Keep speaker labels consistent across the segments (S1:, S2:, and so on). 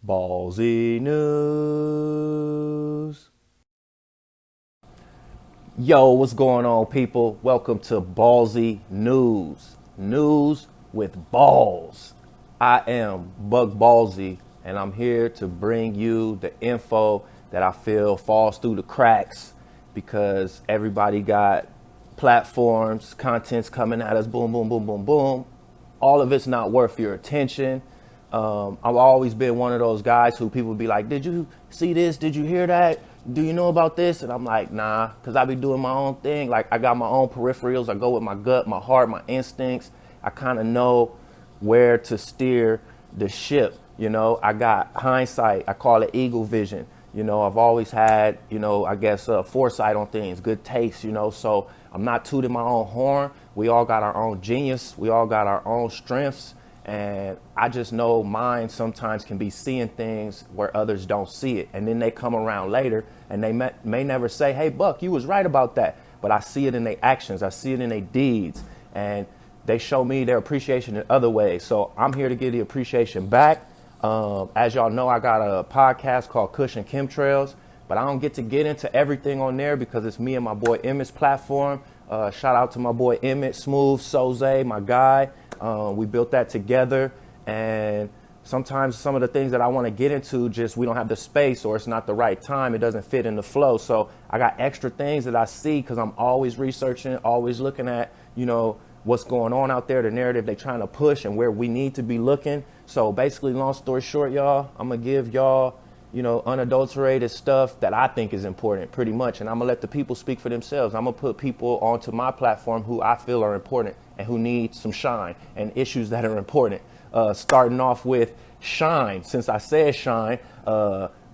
S1: Ballzy News. Yo, what's going on, people? Welcome to Ballzy News. News with balls. I am Buc Ballzy, and I'm here to bring you the info that I feel falls through the cracks because everybody got platforms, content's coming at us, boom, boom, boom, boom, boom. All of it's not worth your attention. I've always been one of those guys who people be like, did you see this? Did you hear that? Do you know about this? And I'm like, nah, because I be doing my own thing. Like, I got my own peripherals. I go with my gut, my heart, my instincts. I kind of know where to steer the ship. You know, I got hindsight. I call it eagle vision. You know, I've always had, I guess foresight on things, good taste, so I'm not tooting my own horn. We all got our own genius. We all got our own strengths. And I just know mine sometimes can be seeing things where others don't see it. And then they come around later and they may never say, hey, Buck, you was right about that. But I see it in their actions. I see it in their deeds. And they show me their appreciation in other ways. So I'm here to give the appreciation back. As y'all know, I got a podcast called Cushion Chemtrails, but I don't get to get into everything on there because it's me and my boy Emmett's platform. Shout out to my boy Emmett, Smooth, Soze, my guy. We built that together, and sometimes some of the things that I want to get into, just we don't have the space or it's not the right time. It doesn't fit in the flow. So I got extra things that I see because I'm always researching, always looking at, what's going on out there, the narrative they're trying to push and where we need to be looking. So basically, long story short, y'all, I'm going to give y'all, unadulterated stuff that I think is important pretty much. And I'm going to let the people speak for themselves. I'm going to put people onto my platform who I feel are important and who need some shine and issues that are important. Starting off with Shine. Since I said Shine,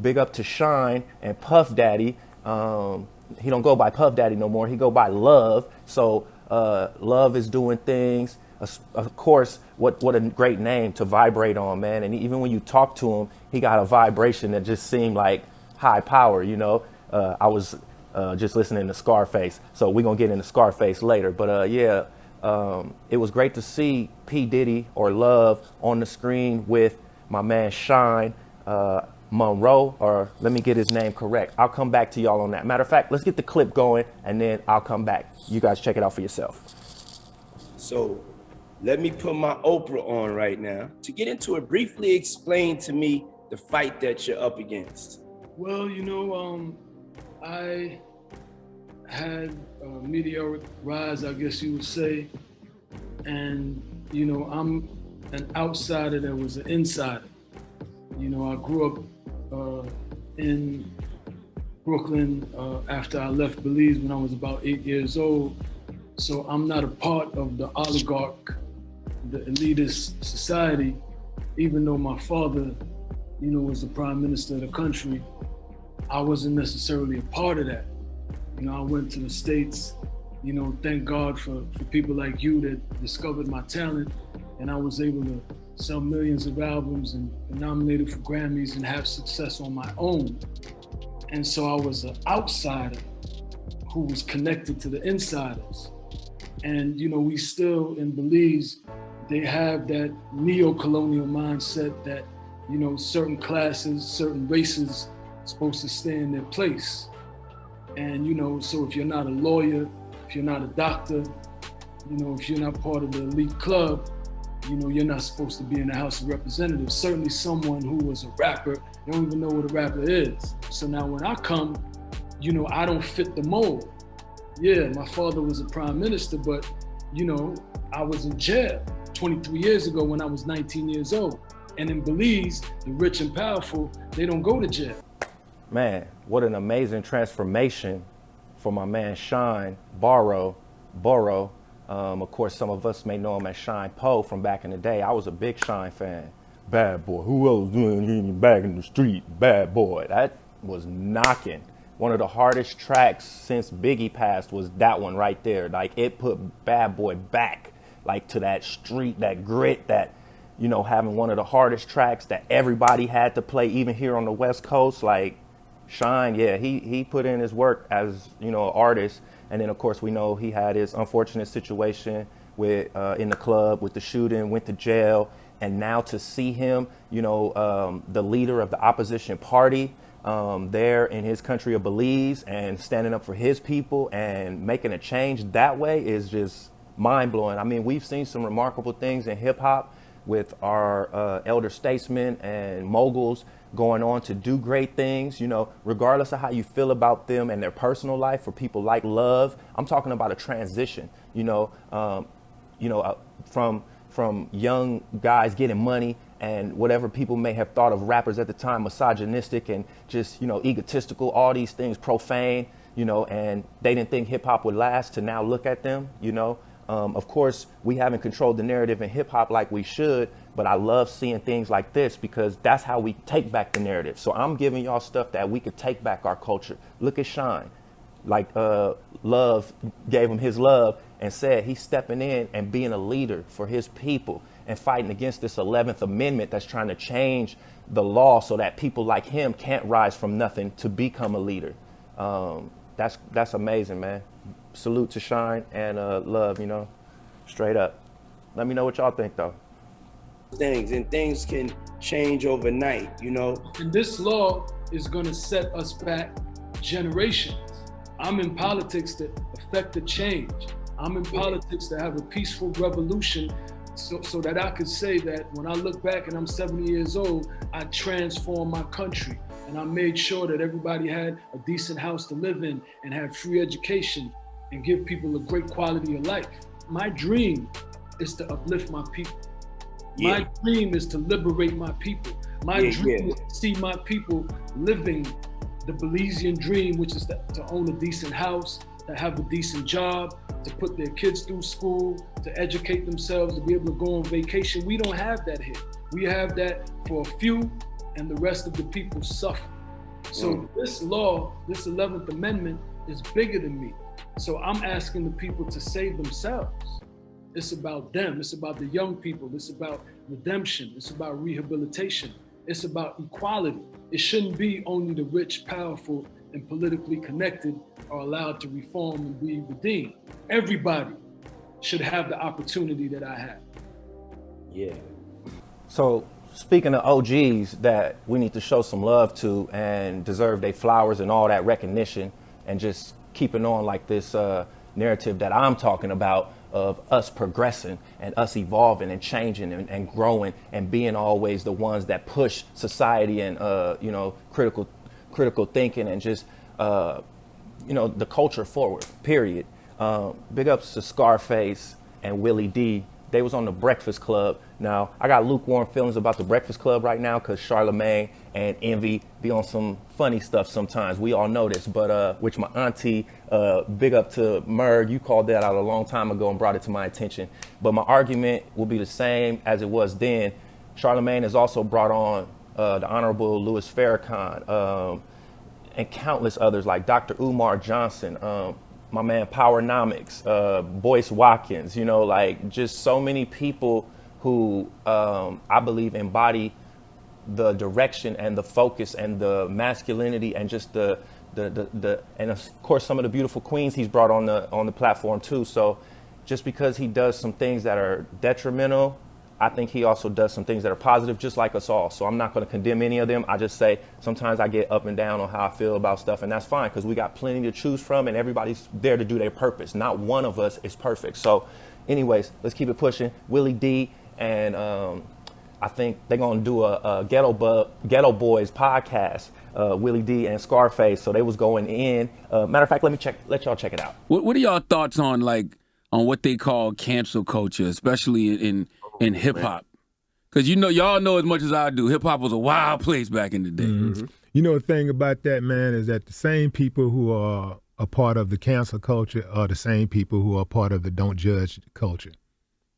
S1: big up to Shine and Puff Daddy. He don't go by Puff Daddy no more. He go by Love. So Love is doing things. Of course, what a great name to vibrate on, man. And even when you talk to him, he got a vibration that just seemed like high power, I was just listening to Scarface. So we're going to get into Scarface later. But it was great to see P. Diddy or Love on the screen with my man Shine Monroe, or let me get his name correct. I'll come back to y'all on that. Matter of fact, let's get the clip going and then I'll come back. You guys check it out for yourself.
S2: So let me put my Oprah on right now. To get into it, briefly explain to me the fight that you're up against.
S3: Well, I had a meteoric rise, I guess you would say. And, I'm an outsider that was an insider. I grew up in Brooklyn after I left Belize when I was about 8 years old. So I'm not a part of the oligarch, the elitist society, even though my father, was the prime minister of the country. I wasn't necessarily a part of that. I went to the States, thank God for people like you that discovered my talent, and I was able to sell millions of albums and nominated for Grammys and have success on my own. And so I was an outsider who was connected to the insiders. And, we still in Belize, they have that neo-colonial mindset that, certain classes, certain races are supposed to stay in their place. And, so if you're not a lawyer, if you're not a doctor, if you're not part of the elite club, you're not supposed to be in the House of Representatives. Certainly someone who was a rapper, they don't even know what a rapper is. So now when I come, I don't fit the mold. Yeah, my father was a prime minister, but, I was in jail 23 years ago when I was 19 years old. And in Belize, the rich and powerful, they don't go to jail.
S1: Man, what an amazing transformation for my man Shine Borough. Of course, some of us may know him as Shine Poe from back in the day. I was a big Shine fan. Bad boy, who else doing back in the street? Bad boy, that was knocking. One of the hardest tracks since Biggie passed was that one right there. Like, it put Bad Boy back, like, to that street, that grit, that, having one of the hardest tracks that everybody had to play, even here on the West Coast. Like, Shine, yeah, he put in his work as, an artist. And then, of course, we know he had his unfortunate situation with in the club with the shooting, went to jail. And now to see him, the leader of the opposition party, there in his country of Belize and standing up for his people and making a change that way is just mind blowing. I mean, we've seen some remarkable things in hip hop with our elder statesmen and moguls going on to do great things, regardless of how you feel about them and their personal life. For people like Love, I'm talking about a transition, from young guys getting money and whatever people may have thought of rappers at the time, misogynistic and just, egotistical, all these things, profane, and they didn't think hip hop would last, to now look at them, Of course, we haven't controlled the narrative in hip hop like we should, but I love seeing things like this because that's how we take back the narrative. So I'm giving y'all stuff that we could take back our culture. Look at Shine. Like Love gave him his love and said he's stepping in and being a leader for his people and fighting against this 11th Amendment that's trying to change the law so that people like him can't rise from nothing to become a leader. That's amazing, man. Salute to Shine and Love, straight up. Let me know what y'all think, though.
S2: Things can change overnight,
S3: And this law is going to set us back generations. I'm in politics to affect the change. I'm in politics to have a peaceful revolution so that I could say that when I look back and I'm 70 years old, I transformed my country and I made sure that everybody had a decent house to live in and had free education and give people a great quality of life. My dream is to uplift my people. My dream is to liberate my people. My dream is to see my people living the Belizean dream, which is to own a decent house, to have a decent job, to put their kids through school, to educate themselves, to be able to go on vacation. We don't have that here. We have that for a few, and the rest of the people suffer. So this law, this 11th Amendment, is bigger than me. So I'm asking the people to save themselves. It's about them. It's about the young people. It's about redemption. It's about rehabilitation. It's about equality. It shouldn't be only the rich, powerful, and politically connected are allowed to reform and be redeemed. Everybody should have the opportunity that I have.
S2: Yeah.
S1: So speaking of OGs that we need to show some love to and deserve their flowers and all that recognition, and just keeping on like this narrative that I'm talking about of us progressing and us evolving and changing and growing and being always the ones that push society and critical thinking and just the culture forward, period. Big ups to Scarface and Willie D. They was on the Breakfast Club. Now, I got lukewarm feelings about the Breakfast Club right now because Charlamagne and Envy be on some funny stuff sometimes. We all know this, but which my auntie, big up to Merg, you called that out a long time ago and brought it to my attention. But my argument will be the same as it was then. Charlamagne has also brought on the Honorable Louis Farrakhan and countless others like Dr. Umar Johnson, my man Powernomics, Boyce Watkins, just so many people who I believe embody the direction and the focus and the masculinity and just the and of course some of the beautiful queens he's brought on the platform too. So just because he does some things that are detrimental, I think he also does some things that are positive, just like us all. So I'm not going to condemn any of them. I just say sometimes I get up and down on how I feel about stuff, and that's fine because we got plenty to choose from, and everybody's there to do their purpose. Not one of us is perfect. So, anyways, let's keep it pushing. Willie D and I think they're going to do a Ghetto Boys podcast. Willie D and Scarface. So they was going in. Matter of fact, let y'all check it out.
S4: What are y'all thoughts on what they call cancel culture, especially in hip hop? Because y'all know as much as I do, hip hop was a wild place back in the day.
S5: Mm-hmm. The thing about that, man, is that the same people who are a part of the cancel culture are the same people who are part of the don't judge culture.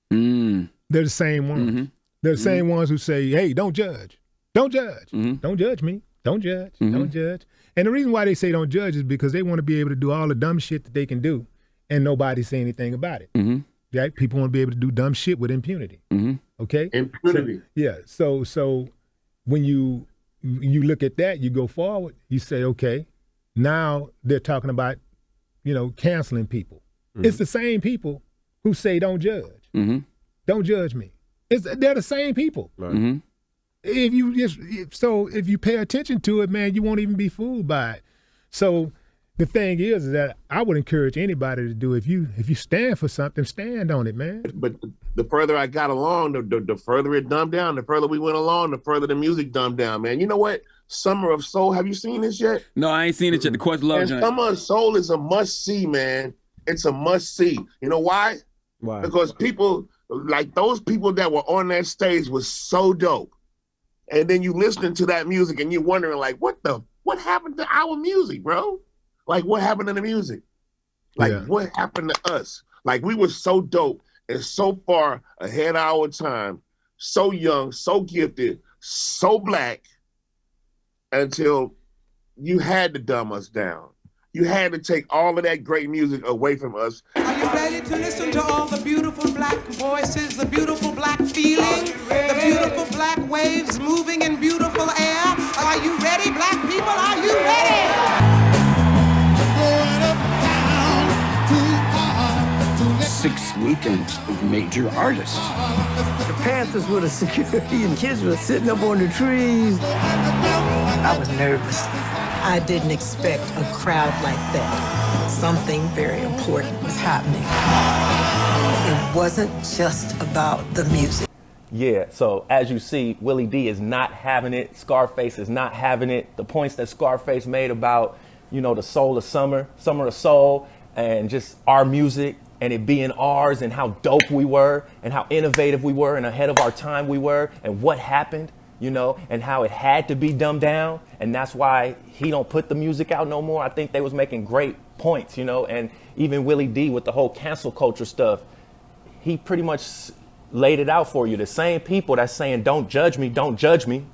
S5: They're the same ones. Mm-hmm. They're the same ones who say, hey, don't judge. Don't judge. Mm-hmm. Don't judge me. Don't judge. Mm-hmm. Don't judge. And the reason why they say don't judge is because they want to be able to do all the dumb shit that they can do and nobody say anything about it. Mm-hmm. Right? People want to be able to do dumb shit with impunity. Mm-hmm. Okay?
S6: Impunity.
S5: So when you look at that, you go forward, you say, okay, now they're talking about, canceling people. Mm-hmm. It's the same people who say don't judge. Mm-hmm. Don't judge me. They're the same people.
S6: Right.
S5: If you pay attention to it, man, you won't even be fooled by it. So the thing is that I would encourage anybody to do, if you stand for something, stand on it, man.
S6: But the further I got along, the further it dumbed down. The further we went along, the further the music dumbed down, man. You know what? Summer of Soul, have you seen this yet?
S4: No, I ain't seen it yet. The Questlove joint.
S6: Summer of Soul is a must-see, man. It's a must-see. You know why?
S1: Why?
S6: Because people, like those people that were on that stage was so dope. And then you listening to that music and you're wondering, like, what happened to our music, bro? Like, what happened to the music? Like, what happened to us? Like, we were so dope and so far ahead of our time, so young, so gifted, so black, until you had to dumb us down. You had to take all of that great music away from us.
S7: Are you ready to listen to all the beautiful black voices, the beautiful black feeling, the beautiful black waves moving in beautiful air? Are you ready, black people? Are you ready?
S8: 6 weekends of major artists.
S9: The Panthers were the security and kids were sitting up on the trees. I was nervous. I didn't expect a crowd like that. Something very important was happening. It wasn't just about the music.
S1: Yeah, so as you see, Willie D is not having it. Scarface is not having it. The points that Scarface made about, the soul of summer of soul, and just our music and it being ours and how dope we were and how innovative we were and ahead of our time we were and what happened, and how it had to be dumbed down. And that's why he don't put the music out no more. I think they was making great points, and even Willie D with the whole cancel culture stuff, he pretty much laid it out for you. The same people that's saying, don't judge me,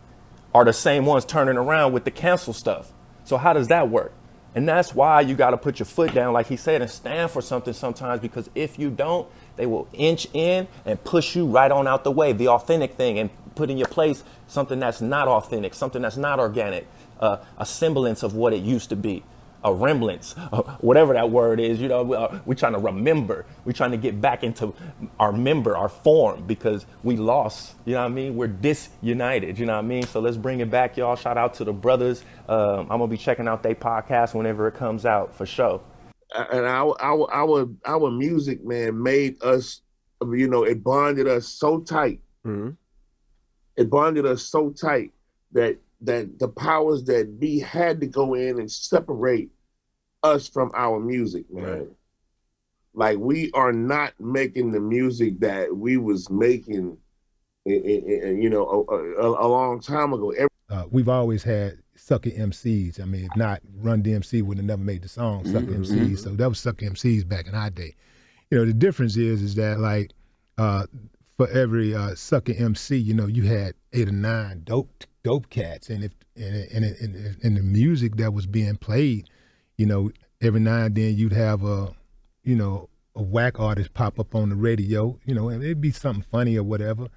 S1: are the same ones turning around with the cancel stuff. So how does that work? And that's why you got to put your foot down, like he said, and stand for something sometimes, because if you don't, they will inch in and push you right on out the way, the authentic thing, and put in your place something that's not authentic, something that's not organic, a semblance of what it used to be, a remnants, whatever that word is. We're trying to remember. We're trying to get back into our form, because we lost, We're disunited, So let's bring it back, y'all. Shout out to the brothers. I'm going to be checking out their podcast whenever it comes out, for sure.
S6: And our music, man, made us, it bonded us so tight.
S1: Mm-hmm.
S6: It bonded us so tight that the powers that be had to go in and separate us from our music, man.
S1: Right.
S6: Like, we are not making the music that we was making, a long time ago.
S5: We've always had sucker MCs. I mean, if not, Run DMC would have never made the song Sucker MCs. So that was sucker MCs back in our day. The difference is that, like, for every sucker MC, you had 8 or 9 dope cats, and the music that was being played, every now and then you'd have a whack artist pop up on the radio, and it'd be something funny or whatever,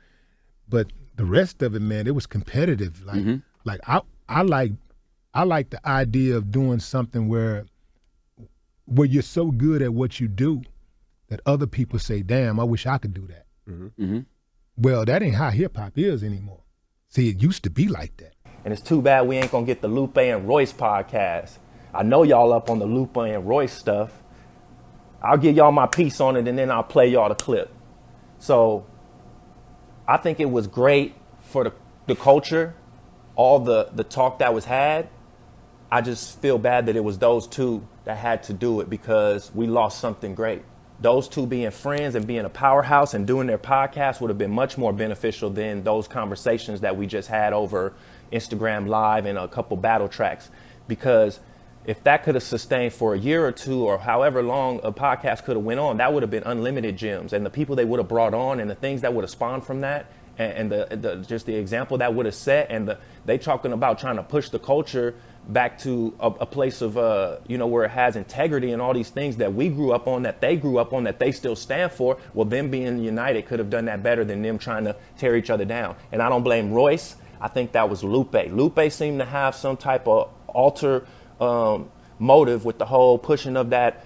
S5: but the rest of it, man, it was competitive. Like, I like the idea of doing something where you're so good at what you do that other people say, damn, I wish I could do that. Well, that ain't how hip hop is anymore. See, it used to be like that.
S1: And it's too bad we ain't gonna get the Lupe and Royce podcast. I know y'all up on the Lupe and Royce stuff. I'll give y'all my piece on it, and then I'll play y'all the clip. So I think it was great for the culture, all the talk that was had. I just feel bad that it was those two that had to do it, because we lost something great. Those two being friends and being a powerhouse and doing their podcast would have been much more beneficial than those conversations that we just had over Instagram Live and a couple battle tracks. Because if that could have sustained for a year or two, or however long a podcast could have went on, that would have been unlimited gems. And the people they would have brought on and the things that would have spawned from that, and just the example that would have set, and they talking about trying to push the culture back to a place of, where it has integrity and all these things that we grew up on, that they grew up on, that they still stand for. Well, them being united could have done that better than them trying to tear each other down. And I don't blame Royce. I think that was Lupe. Lupe seemed to have some type of alter motive with the whole pushing of that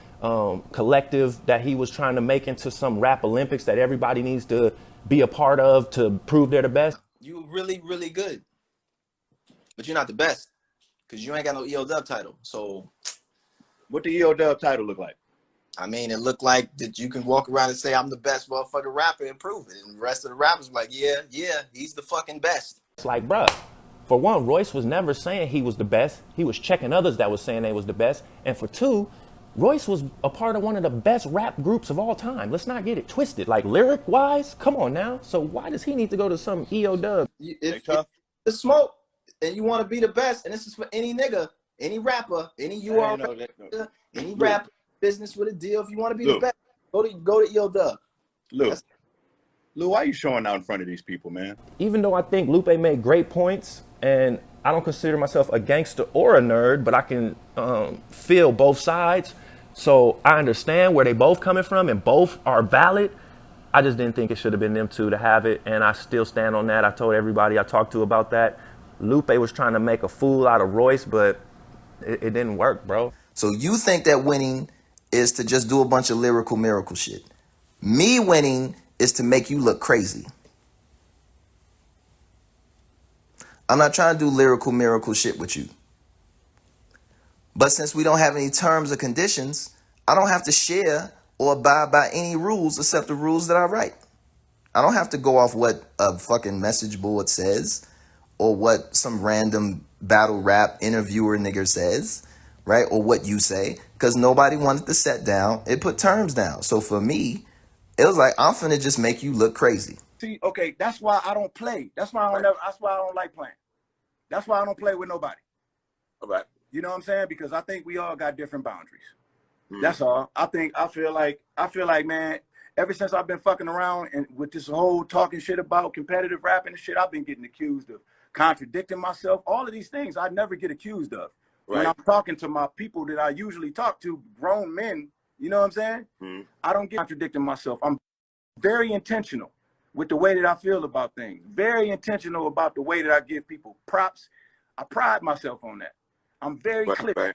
S1: collective that he was trying to make into some rap Olympics that everybody needs to be a part of to prove they're the best?
S10: You really, really good, but you're not the best because you ain't got no EO Dub title. So,
S11: what the EO Dub title look like?
S10: I mean, it looked like that you can walk around and say I'm the best motherfucking rapper and prove it, and the rest of the rappers were like, yeah, he's the fucking best.
S1: It's like, bruh, for one, Royce was never saying he was the best. He was checking others that was saying they was the best. And for two, Royce was a part of one of the best rap groups of all time. Let's not get it twisted. Like, lyric-wise, come on now. So why does he need to go to some EO Dub?
S10: If the smoke and you want to be the best, and this is for any nigga, any rapper, any any rapper, business with a deal. If you want to be the best, go to EO Dub.
S11: Lou, why are you showing out in front of these people, man?
S1: Even though I think Lupe made great points, and I don't consider myself a gangster or a nerd, but I can feel both sides. So I understand where they both coming from, and both are valid. I just didn't think it should have been them two to have it, and I still stand on that. I told everybody I talked to about that. Lupe was trying to make a fool out of Royce, but it didn't work, bro.
S10: So you think that winning is to just do a bunch of lyrical miracle shit. Me winning is to make you look crazy. I'm not trying to do lyrical miracle shit with you. But since we don't have any terms or conditions, I don't have to share or abide by any rules except the rules that I write. I don't have to go off what a fucking message board says or what some random battle rap interviewer nigger says, right? Or what you say, because nobody wanted to set down. It put terms down. So for me, it was like, I'm finna just make you look crazy.
S11: See, okay, that's why I don't play. That's why I don't like playing. That's why I don't play with nobody.
S6: All right.
S11: You know what I'm saying? Because I think we all got different boundaries. That's all. I feel like, man, ever since I've been fucking around and with this whole talking shit about competitive rapping and shit, I've been getting accused of contradicting myself. All of these things I never get accused of. Right. When I'm talking to my people that I usually talk to, grown men, you know what I'm saying? I don't get contradicting myself. I'm very intentional with the way that I feel about things. Very intentional about the way that I give people props. I pride myself on that. I'm very clear. Right.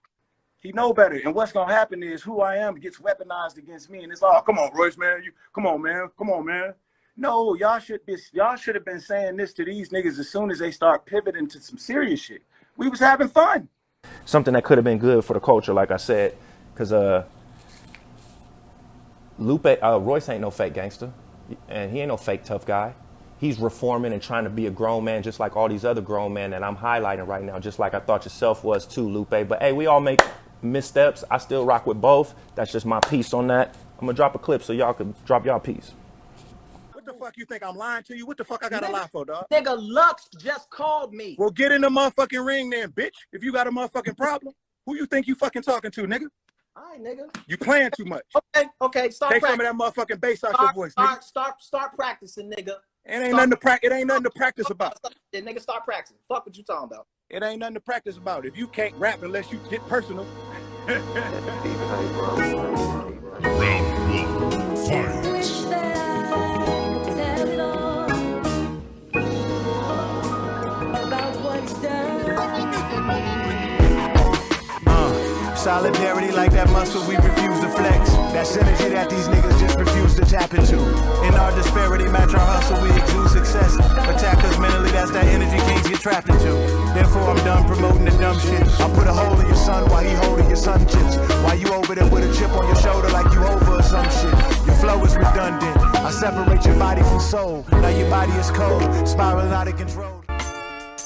S11: He know better. And what's gonna happen is who I am gets weaponized against me. And it's all, come on, Royce, man. Come on, man. No, y'all should have been saying this to these niggas as soon as they start pivoting to some serious shit. We was having fun.
S1: Something that could have been good for the culture, like I said, because Royce ain't no fake gangster, and he ain't no fake tough guy. He's reforming and trying to be a grown man just like all these other grown men that I'm highlighting right now, just like I thought yourself was too, Lupe. But hey, we all make missteps. I still rock with both. That's just my piece on that. I'm gonna drop a clip so y'all can drop y'all piece.
S11: What the fuck you think I'm lying to you? What the fuck I gotta lie for, dog?
S10: Nigga, Lux just called me.
S11: Well, get in the motherfucking ring then, bitch. If you got a motherfucking problem, who you think you fucking talking to, nigga?
S10: All right, nigga.
S11: You playing too much.
S10: Okay, start
S11: Take
S10: practicing.
S11: some of that motherfucking bass out your voice, nigga.
S10: Start practicing, nigga.
S11: It ain't nothing to practice about.
S10: Nigga, start practicing. Fuck what you talking about.
S11: It ain't nothing to practice about. If you can't rap unless you get personal.
S12: Solidarity like that muscle we refuse to flex. That synergy that these niggas just refuse to tap into. In our disparity, match our hustle, we exude success. Attack us mentally, that's that energy kings get trapped into. Therefore, I'm done promoting the dumb shit. I'll put a hole in your son while he holding your sun chips. While you over there with a chip on your shoulder like you over or some shit. Your flow is redundant. I separate your body from soul. Now your body is cold, spiraling out of control.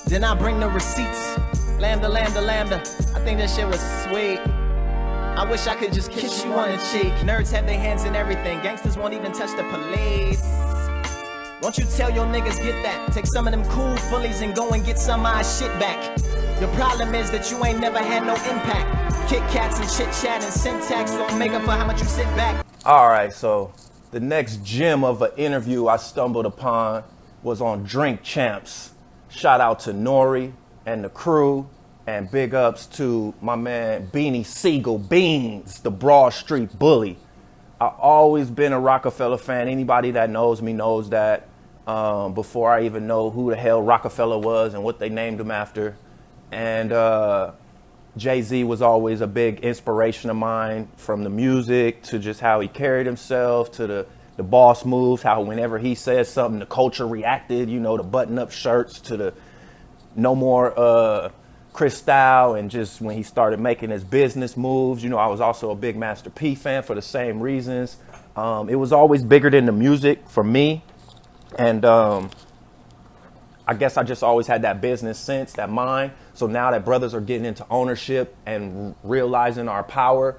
S10: Then I bring the receipts. Lambda. I think that shit was sweet. I wish I could just kiss you on the cheek. Nerds have their hands in everything. Gangsters won't even touch the police. Won't you tell your niggas get that? Take some of them cool fullies and go and get some of my shit back. Your problem is that you ain't never had no impact. Kit Kats and chit chat and syntax don't make up for how much you sit back.
S1: All right, so the next gem of an interview I stumbled upon was on Drink Champs. Shout out to Nori and the crew, and big ups to my man Beanie Siegel Beans, the Broad Street Bully. I've always been a Rockefeller fan. Anybody that knows me knows that before I even know who the hell Rockefeller was and what they named him after. And Jay-Z was always a big inspiration of mine, from the music to just how he carried himself to the boss moves, how whenever he said something, the culture reacted, you know, the button-up shirts to the no more Cristal, and just when he started making his business moves. You know, I was also a big Master P fan for the same reasons. It was always bigger than the music for me. And I guess I just always had that business sense, that mind. So now that brothers are getting into ownership and realizing our power,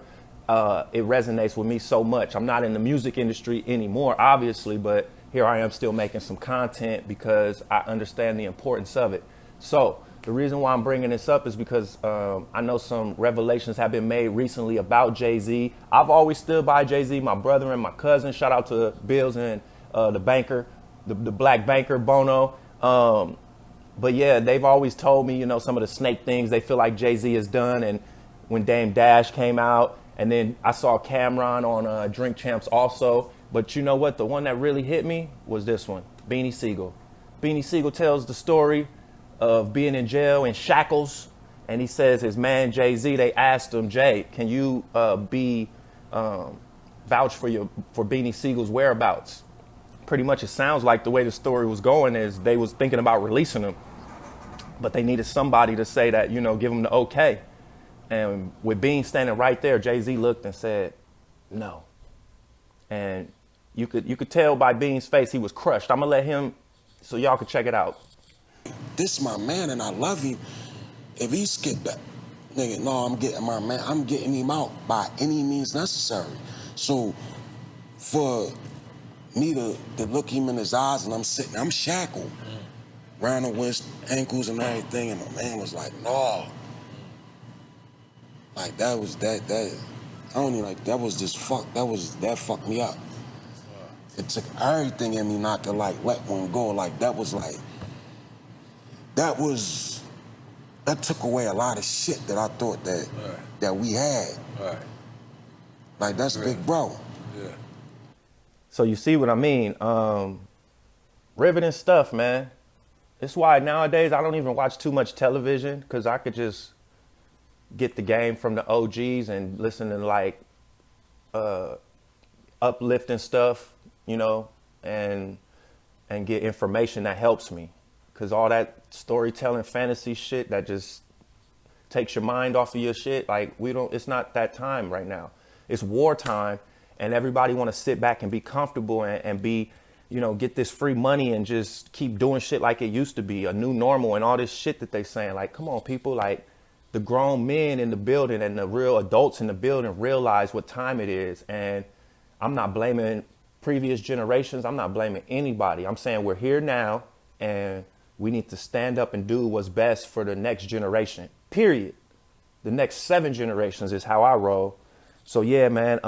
S1: it resonates with me so much. I'm not in the music industry anymore, obviously, but here I am still making some content because I understand the importance of it. So the reason why I'm bringing this up is because I know some revelations have been made recently about Jay-Z. I've always stood by Jay-Z, my brother and my cousin. Shout out to Bills and the banker, the black banker, Bono. But yeah, they've always told me, you know, some of the snake things they feel like Jay-Z has done. And when Dame Dash came out, and then I saw Cameron on Drink Champs also. But you know what? The one that really hit me was this one, Beanie Siegel. Beanie Siegel tells the story of being in jail in shackles. And he says his man Jay-Z, they asked him, Jay, can you vouch for Beanie Siegel's whereabouts? Pretty much it sounds like the way the story was going is they was thinking about releasing him, but they needed somebody to say that, you know, give him the okay. And with Bean standing right there, Jay-Z looked and said, no. And you could tell by Bean's face he was crushed. I'm gonna let him, so y'all can check it out.
S13: This my man and I love him. If he skip that, nigga, no, I'm getting my man, I'm getting him out by any means necessary. So for me to look him in his eyes and I'm shackled around the waist, ankles and everything, and my man was like, no. Like that I don't even like, that fucked me up. It took everything in me not to like let one go. Like that took away a lot of shit that I thought that we had. Right. Like that's big bro. Yeah.
S1: So you see what I mean? Riveting stuff, man. It's why nowadays I don't even watch too much television, because I could just get the game from the OGs and listen to like uplifting stuff, you know, and get information that helps me. Because all that storytelling fantasy shit that just takes your mind off of your shit, like it's not that time right now. It's wartime. And everybody want to sit back and be comfortable and be, you know, get this free money and just keep doing shit like it used to be, a new normal and all this shit that they saying. Like, come on, people, like the grown men in the building and the real adults in the building realize what time it is. And I'm not blaming previous generations. I'm not blaming anybody. I'm saying we're here now and we need to stand up and do what's best for the next generation, period. The next 7 generations is how I roll. So yeah, man,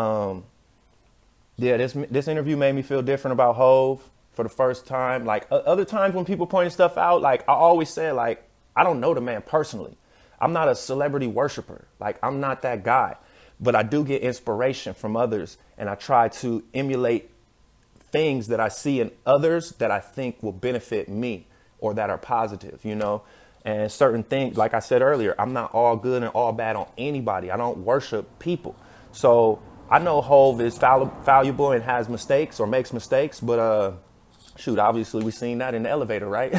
S1: yeah, this interview made me feel different about Hove for the first time. Like other times when people pointed stuff out, like I always said, like, I don't know the man personally. I'm not a celebrity worshiper. Like, I'm not that guy. But I do get inspiration from others, and I try to emulate things that I see in others that I think will benefit me or that are positive, you know? And certain things, like I said earlier, I'm not all good and all bad on anybody. I don't worship people. So I know Hove is valuable and has mistakes or makes mistakes, but shoot, obviously we seen that in the elevator, right?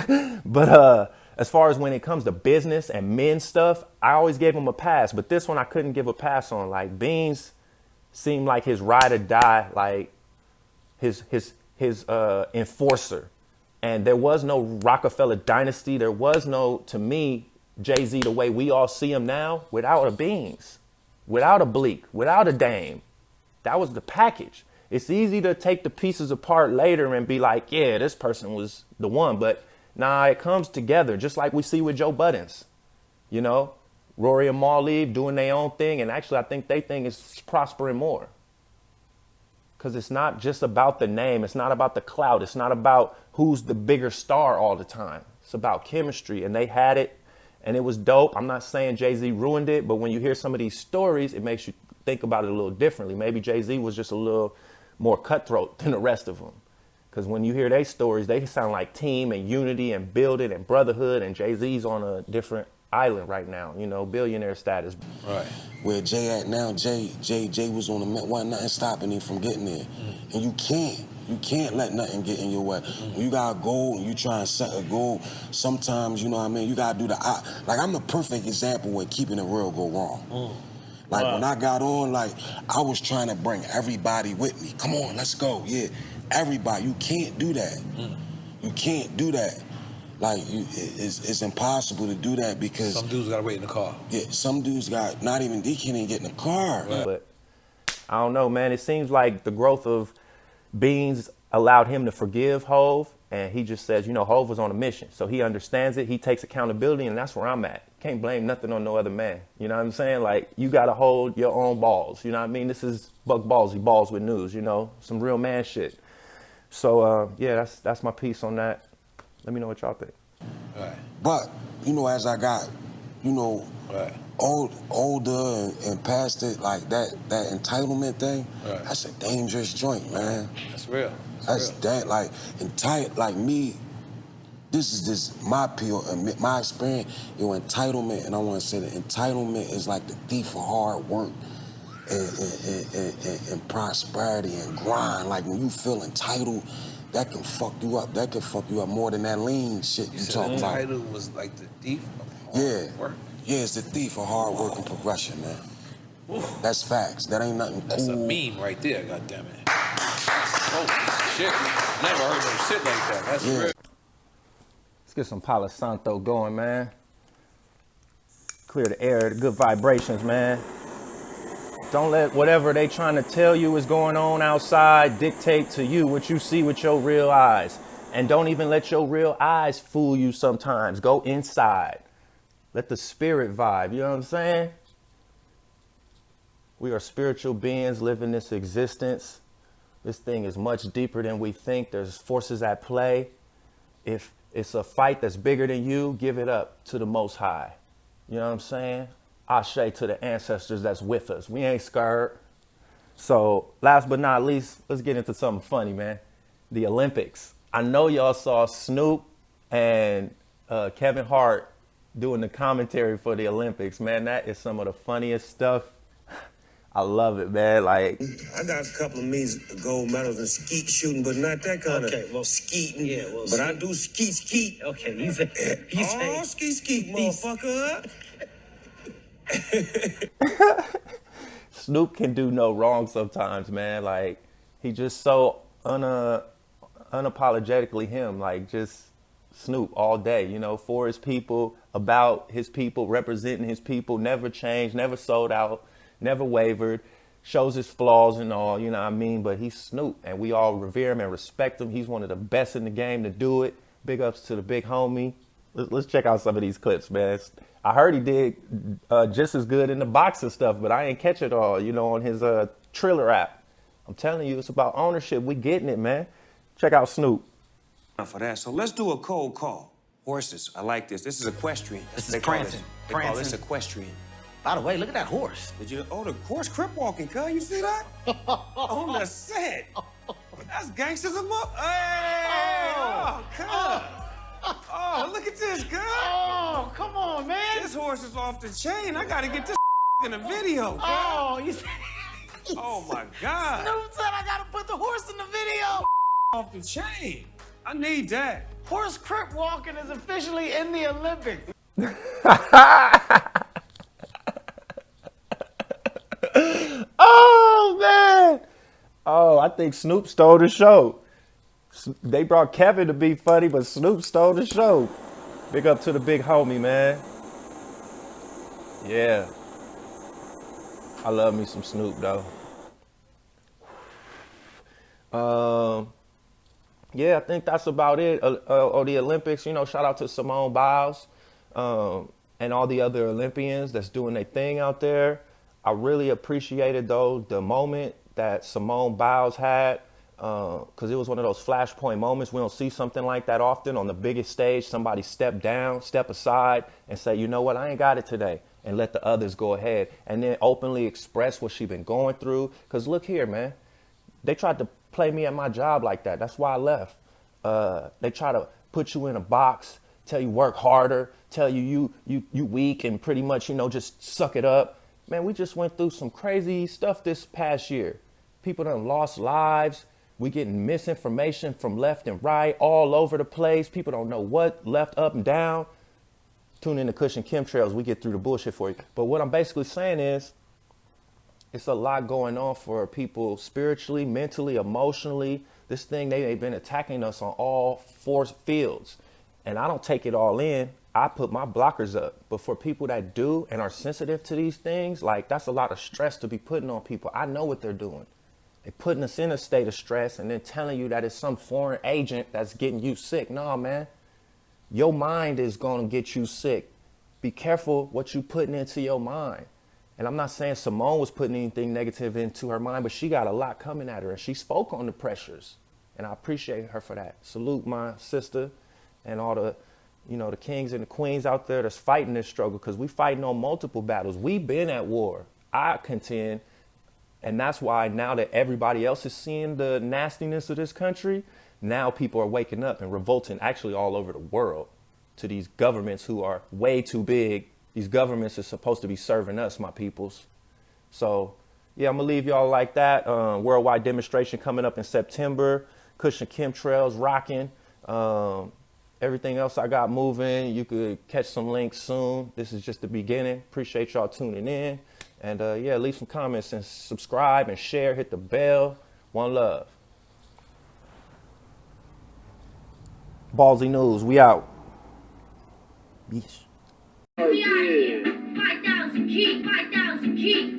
S1: But as far as when it comes to business and men stuff, I always gave him a pass. But this one I couldn't give a pass on. Like Beans seemed like his ride or die, like his enforcer. And there was no Rockefeller dynasty. There was no, to me, Jay-Z the way we all see him now, without a Beans, without a Bleak, without a Dame. That was the package. It's easy to take the pieces apart later and be like, yeah, this person was the one. But nah, it comes together, just like we see with Joe Buttons. You know, Rory and Maul leave doing their own thing. And actually, I think their thing is prospering more. Because it's not just about the name. It's not about the clout. It's not about who's the bigger star all the time. It's about chemistry. And they had it. And it was dope. I'm not saying Jay-Z ruined it. But when you hear some of these stories, it makes you think about it a little differently. Maybe Jay-Z was just a little more cutthroat than the rest of them. Because when you hear their stories, they sound like team and unity and building and brotherhood. And Jay-Z's on a different island right now, you know, billionaire status.
S13: Right. Where Jay at now, Jay was on the Met. Wasn't nothing stopping him from getting there. And you can't let nothing get in your way. When you got a goal and you try and set a goal, sometimes, you know what I mean, you gotta do like I'm the perfect example where keeping it real go wrong. Like when I got on, like I was trying to bring everybody with me. Come on, let's go. Yeah, everybody. You can't do that. You can't do that. Like it's impossible to do that because
S14: some dudes gotta wait in the car.
S13: Yeah, some dudes they can't even get in the car.
S1: Right. But I don't know, man. It seems like the growth of Beans allowed him to forgive Hov, and he just says, you know, Hov was on a mission, so he understands it. He takes accountability, and that's where I'm at. Can't blame nothing on no other man. You know what I'm saying? Like, you got to hold your own balls. You know what I mean? This is Buc Ballzy, balls with news, you know, some real man shit. So, yeah, that's my piece on that. Let me know what y'all think.
S13: Right. But, you know, as I got, you know, older and past it, like that entitlement thing, that's a dangerous joint, man.
S14: That's real.
S13: That's that, like, like me, this is just my experience, your entitlement, and I want to say that entitlement is like the thief of hard work and prosperity and grind. Like when you feel entitled, that can fuck you up. That can fuck you up more than that lean shit you talking about.
S14: Entitled was like the thief of hard work.
S13: Yeah, it's the thief of hard work and progression, man. Oof. That's facts. That ain't nothing cool.
S14: That's a meme right there, goddammit. Oh, shit. Never heard no shit like that. That's real.
S1: Let's get some Palo Santo going, man. Clear the air, the good vibrations, man. Don't let whatever they trying to tell you is going on outside dictate to you what you see with your real eyes. And don't even let your real eyes fool you sometimes. Go inside. Let the spirit vibe, you know what I'm saying? We are spiritual beings living this existence. This thing is much deeper than we think. There's forces at play. If it's a fight that's bigger than you, give it up to the Most High. You know what I'm saying? Ashe to the ancestors that's with us. We ain't scared. So last but not least, let's get into something funny, man. The Olympics. I know y'all saw Snoop and Kevin Hart doing the commentary for the Olympics, man. That is some of the funniest stuff. I love it, man. Like,
S15: I got a couple of gold medals in skeet shooting, but not that kind of skeeting. Yeah, well, but I do skeet. Okay, you say skeet, motherfucker.
S1: Snoop can do no wrong sometimes, man. Like, he just so unapologetically him. Like, just Snoop all day, you know, for his people, about his people, representing his people, never changed, never sold out, never wavered, shows his flaws and all, you know what I mean? But he's Snoop, and we all revere him and respect him. He's one of the best in the game to do it. Big ups to the big homie. Let's check out some of these clips, man. I heard he did just as good in the boxing stuff, but I ain't catch it all, you know, on his Triller app. I'm telling you, it's about ownership. We getting it, man. Check out Snoop.
S15: For that, so let's do a cold call. Horses, I like this. This is equestrian.
S16: This is prancing.
S15: They call this equestrian.
S16: By the way, look at that horse.
S15: Did you? Oh, the horse crip walking, cuz. You see that? On the set. That's gangsters of up. Hey! Oh, cuz. Oh, look at this, cuz.
S16: Oh, come on, man.
S15: This horse is off the chain. I gotta get this in the video, cuz.
S16: Oh, you
S15: Oh, my God.
S16: Snoop said I gotta put the horse in the video.
S15: Off the chain. I need that.
S16: Horse crip walking is officially in the Olympics.
S1: Oh, man. Oh, I think Snoop stole the show. They brought Kevin to be funny, but Snoop stole the show. Big up to the big homie, man. Yeah. I love me some Snoop, though. Yeah, I think that's about it. The Olympics, you know, shout out to Simone Biles and all the other Olympians that's doing their thing out there. I really appreciated, though, the moment that Simone Biles had, because it was one of those flashpoint moments. We don't see something like that often on the biggest stage. Somebody step down, step aside, and say, you know what, I ain't got it today, and let the others go ahead, and then openly express what she's been going through. Because look here, man, they tried to play me at my job like that. That's why I left. They try to put you in a box, tell you work harder, tell you weak and pretty much, just suck it up. Man, we just went through some crazy stuff this past year. People done lost lives. We getting misinformation from left and right all over the place. People don't know what left, up, and down. Tune in to Cushion Chemtrails. We get through the bullshit for you. But what I'm basically saying is, it's a lot going on for people spiritually, mentally, emotionally. This thing, they've been attacking us on all 4 fields. And I don't take it all in. I put my blockers up. But for people that do and are sensitive to these things, like, that's a lot of stress to be putting on people. I know what they're doing. They're putting us in a state of stress and then telling you that it's some foreign agent that's getting you sick. No, man. Your mind is going to get you sick. Be careful what you putting into your mind. And I'm not saying Simone was putting anything negative into her mind, but she got a lot coming at her, and she spoke on the pressures. And I appreciate her for that. Salute my sister and all the, the kings and the queens out there that's fighting this struggle, because we fighting on multiple battles. We've been at war, I contend. And that's why now that everybody else is seeing the nastiness of this country, now people are waking up and revolting actually all over the world to these governments who are way too big. These governments are supposed to be serving us, my peoples. So, yeah, I'm going to leave y'all like that. Worldwide demonstration coming up in September. Cushion Chemtrails rocking. Everything else I got moving. You could catch some links soon. This is just the beginning. Appreciate y'all tuning in. And, yeah, leave some comments and subscribe and share. Hit the bell. One love. Ballzy News, we out. Beach.
S17: We out here. 5,000 keep, 5,000 keep.